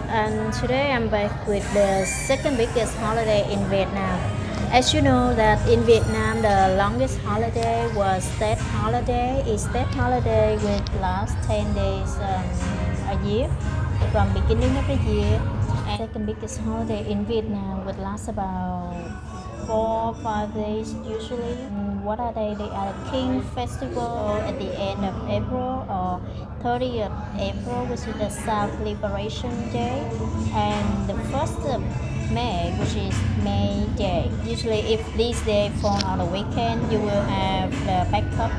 and today I'm back with the second biggest holiday in Vietnam. As you know that in Vietnam the longest holiday was Tết holiday. It's Tết holiday with last 10 days a year from beginning of the year. And second biggest holiday in Vietnam would last about 4 or 5 days usually. What are they? They are the King Festival at the end of April or 30th April, which is the South Liberation Day, and the 1st of May, which is May Day. Usually, if this day fall on a weekend, you will have the backup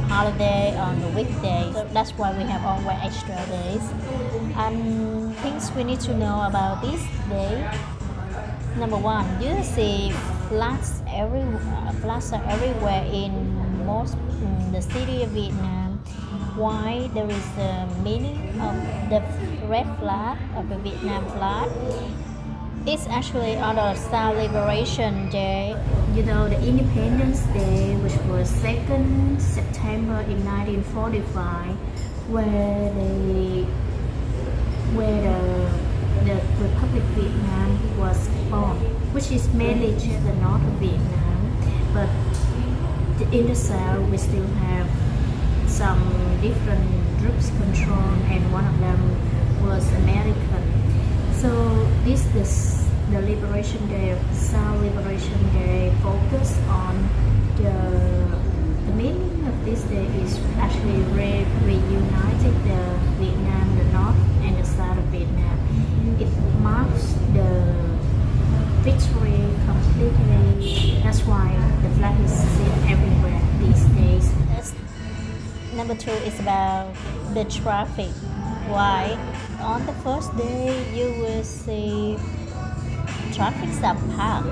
holiday on the weekday. So that's why we have always extra days. And things we need to know about this day. Number one, you see flags are everywhere in most the city of Vietnam. Why there is the meaning of the red flag of the Vietnam flag? It's actually on the South Liberation Day. You know, the Independence Day, which was 2nd September in 1945, where the Republic of Vietnam was born, which is mainly just the north of Vietnam, but in the south we still have some different groups control, and one of them was American. So this is the Liberation Day of South Liberation Day focus on the meaning of this day is actually reunited the Vietnam, the north and the south of Vietnam. It marks the victory completely. That's why the flag is seen everywhere these days. Number two is about the traffic. Why? On the first day, you will see traffic are packed.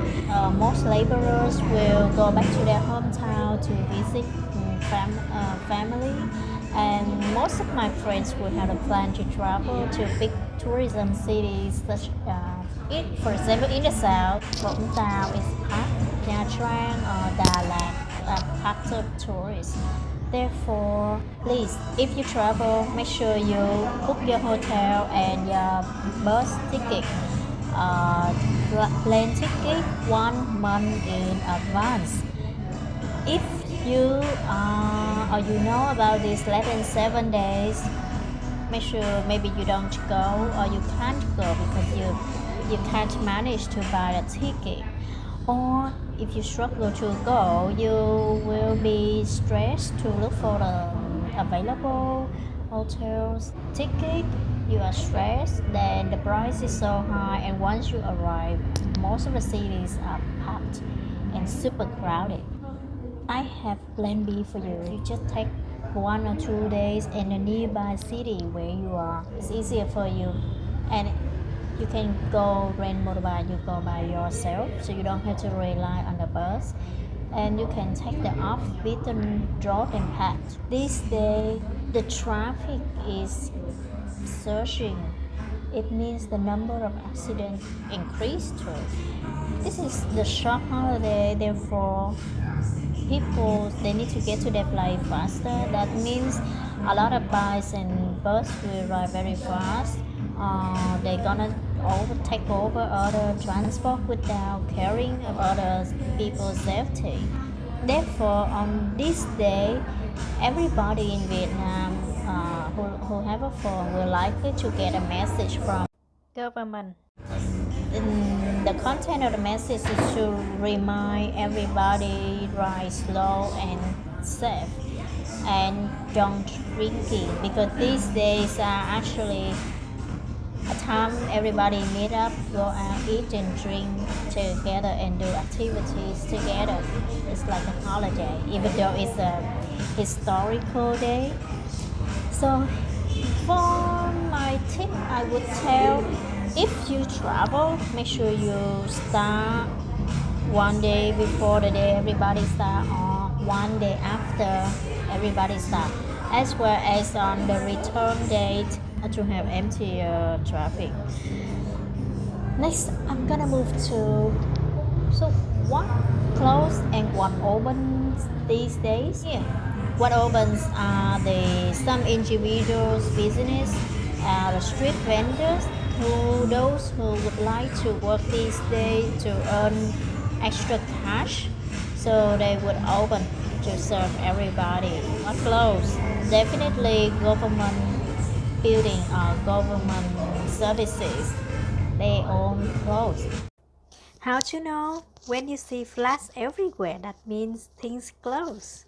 Most laborers will go back to their hometown to visit family, and most of my friends will have a plan to travel to big tourism cities such for example, in the south, Vũng Tàu is packed, Nha Trang or Đà Lạt are packed of tourists. Therefore, please, if you travel, make sure you book your hotel and your bus ticket, plane ticket 1 month in advance. If you or you know about this less than 7 days, make sure maybe you don't go or you can't go because you can't manage to buy a ticket, or if you struggle to go, you will be stressed to look for the available hotels ticket. You are stressed, then the price is so high, and once you arrive, most of the cities are packed and super crowded. I have plan B for you. You just take 1 or 2 days in a nearby city where you are. It's easier for you, and you can go rent motorbike. You go by yourself, so you don't have to rely on the bus, and you can take the off-beaten road and path. This day, the traffic is surging. It means the number of accidents increased too. This is the short holiday, therefore people they need to get to their place faster. That means a lot of bikes and bus will ride very fast. They're gonna take over other transport without caring about other people's safety. Therefore, on this day, everybody in Vietnam who have a phone will likely to get a message from government. The content of the message is to remind everybody ride slow and safe and don't drinking, because these days are actually a time everybody meet up, go out, eat and drink together and do activities together. It's like a holiday, even though it's a historical day. So for my tip, I would tell, if you travel, make sure you start 1 day before the day everybody start, or 1 day after everybody start, as well as on the return date to have empty traffic. Next, I'm gonna move to what closed and what opens these days. What opens are some individuals' business the street vendors, those who would like to work these days to earn extra cash, so they would open to serve everybody, not close. Definitely government building or government services, they own close. How to know? When you see flats everywhere, that means things close.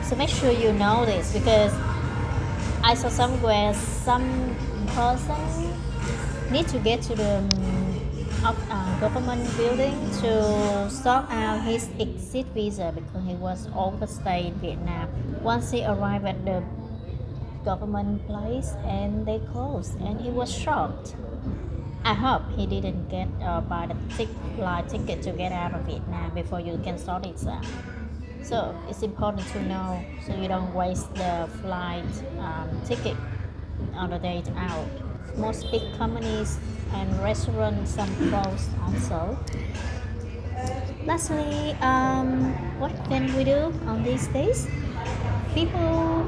So make sure you know this, because I saw somewhere some person need to get to the government building to sort out his exit visa because he was overstayed in Vietnam. Once he arrived at the government place and they closed, and he was shocked. I hope he didn't get buy the flight ticket to get out of Vietnam before you can sort it out. So it's important to know so you don't waste the flight ticket on the day out. Most big companies and restaurants, some close also. Lastly, what can we do on these days? People,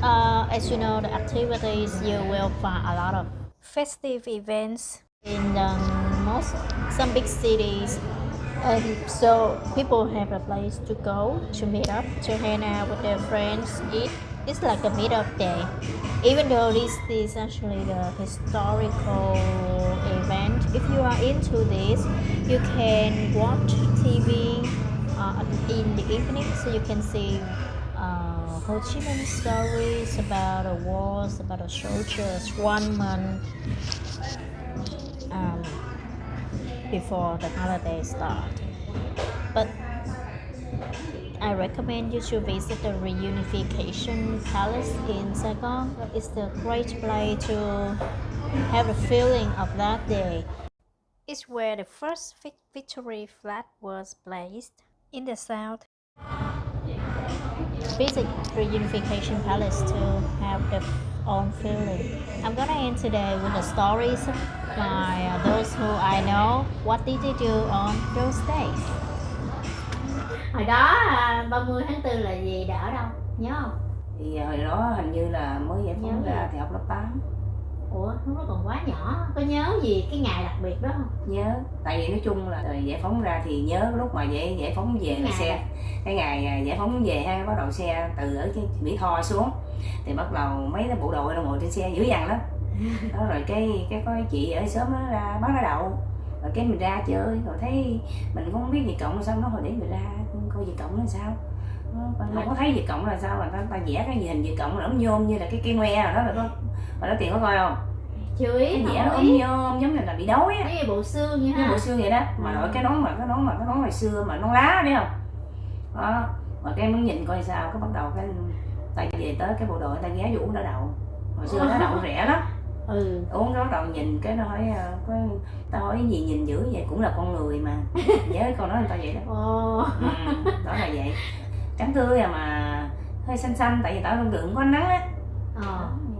as you know, the activities, you will find a lot of festive events in some big cities, and so people have a place to go to meet up, to hang out with their friends, eat. It's like a meetup day, even though this is actually the historical event. If you are into this, you can watch TV in the evening, so you can see Ho Chi Minh stories about the wars, about the soldiers 1 month before the holiday start. But I recommend you to visit the Reunification Palace in Saigon. It's a great place to have the feeling of that day. It's where the first victory flag was placed in the south. Visit Reunification Palace to have the own feeling. I'm gonna end today with the stories by those who I know. What did they do on those days? Hồi đó 30 tháng 4 là gì, đã ở đâu, nhớ không? Thì hồi đó hình như là mới giải phóng ra thì học lớp 8. Ủa, lúc đó còn quá nhỏ, có nhớ gì cái ngày đặc biệt đó không? Nhớ, tại vì nói chung là giải phóng ra thì nhớ lúc mà giải phóng về là xe. Cái ngày giải phóng về ha, bắt đầu xe từ ở Mỹ Tho xuống. Thì bắt đầu mấy cái bộ đội nó ngồi trên xe dữ dằn lắm. Đó rồi cái có chị ở xóm nó ra bán lá đậu. Rồi cái mình ra chơi, rồi thấy mình cũng không biết Việt Cộng là sao, nó hồi để mình ra coi Việt Cộng là sao. Không có thấy Việt Cộng là sao, mà ta vẽ cái gì hình Việt Cộng là ống nhôm như là cái cây ngoe rồi đó, là có mà đó tiền có coi không? Chưa ý, cái vẽ ống nhôm giống như là bị đói á, cái bộ xương vậy ha, bộ xương vậy đó, mà đội cái nón ngày xưa mà nón lá biết không? Đó, mà cái muốn nhìn coi sao, cái bắt đầu cái ta về tới cái bộ đội ta ghé uống đá đậu, hồi xưa đá đậu rẻ lắm. Uống đó đầu nhìn cái nó hỏi ta hỏi gì nhìn dữ vậy, cũng là con người mà nhớ con nói người ta vậy đó. Đó là vậy, trắng tươi mà hơi xanh xanh, tại vì tao trong đường có ánh nắng á.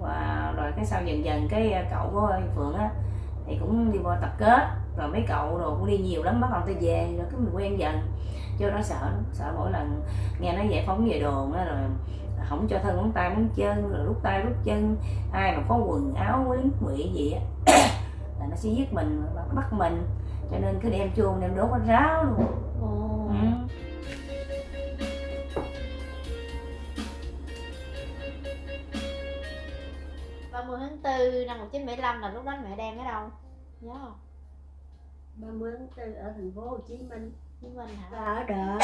Và rồi cái sau dần cái cậu của Phượng á thì cũng đi qua tập kết, rồi mấy cậu rồi cũng đi nhiều lắm, bắt đầu ta về rồi cái mình quen dần, cho nó sợ mỗi lần nghe nói giải phóng về đồn á, rồi không cho thân ngón tay ngón chân, rồi rút tay rút chân, ai mà có quần áo lính ngụy gì á là nó sẽ giết mình, nó bắt mình, cho nên cứ đem chuông đem đốt nó ráo luôn. 30 tháng 4 năm 1975 là lúc đó mẹ đang ở đâu? Nhớ không? 30 tháng 4 ở thành phố Hồ Chí Minh. Hả? Ở đợi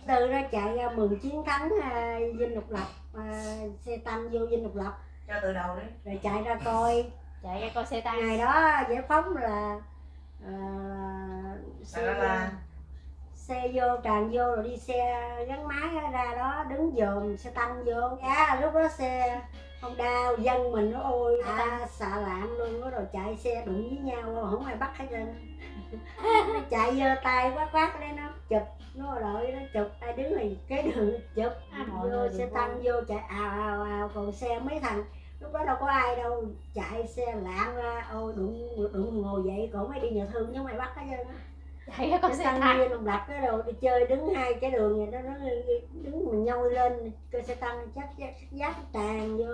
từ đó chạy ra mừng chiến thắng Dinh Độc Lập, xe tăng vô Dinh Độc Lập. Cho từ đầu đấy. Rồi chạy ra coi xe tăng. Ngày đó giải phóng là xe vô tràn vô, rồi đi xe gắn máy ra đó đứng dòm xe tăng vô. Lúc đó xe Honda dân mình nó ôi xạ lạm luôn đó, rồi chạy xe đụng với nhau không ai bắt hết trơn. Nó chạy giơ tay quát đấy, nó chụp, nó đợi nó chụp, ai đứng này cái đường chụp vô xe tăng vô chạy ào, còn xe mấy thằng lúc đó đâu có ai đâu, chạy xe lạng ra ôi đụng ngồi dậy, còn mấy đi nhà thương nhưng mày bắt hết trơn á. Chạy có xe tăng Viên Đồng Lập cái đồ đi chơi đứng hai cái đường này nó đứng mình nhoi lên, cơ xe tăng chắc dắt tràn vô.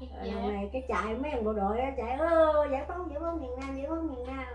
Rồi lần Dạ. này cái chạy mấy thằng bộ đội á chạy giải phóng miền Nam giải phóng miền Nam